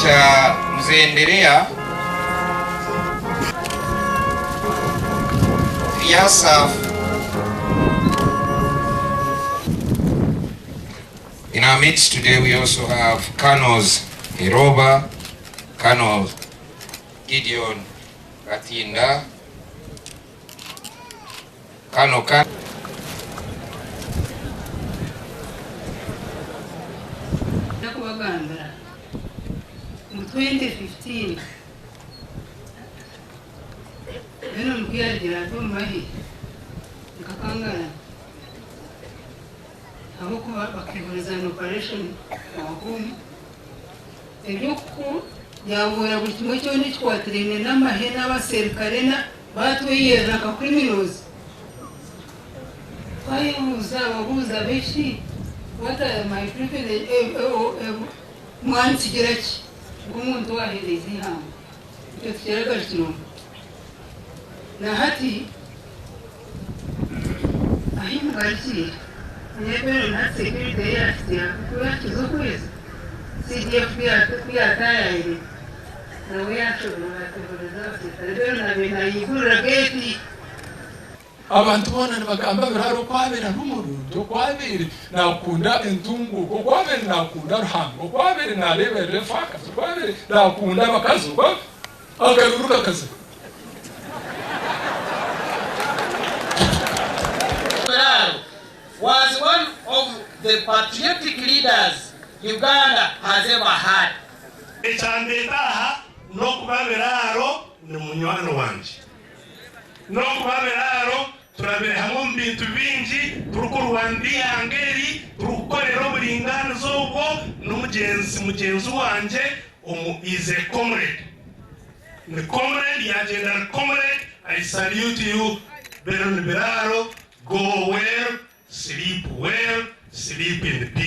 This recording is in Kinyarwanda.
cha Mzee Nderea, Yasaf. In our midst today we also have Colonels Iroba, Colonel Gideon Katinda, Colonel in 2015, neno mkiagira tumahi nikakangana abuko bakihuriza na operation wakumu ebyuko yabura buri kimwe cyo ni twatrine n'amahena abaserikare na batwiyera ka criminals babuza beshi what are my privilege mwansigira ki umuntu wahereze hamwe icyo cyeraga kino na hati ahimbariki nyebere na security ya kwa kizokwezi CDF ya tayari na weyashobora kuvuza sekretari na binayigura geti abantu bona bagamba biraro kwabera n'umurundo kwabera nakunda entungu kwabera nakunda ruhango kwabera narebere faka kwabera nakunda bakazo akaruruka kaza was one of the patriotic leaders Uganda has ever had. Echandetaha no kubaberaro ni munywano wanje no kubaberaro turabere hamwe mu bintu bingi turukurwandiya ngeri turukorera uburingano zobwo n'umugenzi wanje is a comrade. The comrade yagenda comrade. I salute you Beron Beraro. Go well, sleep in peace.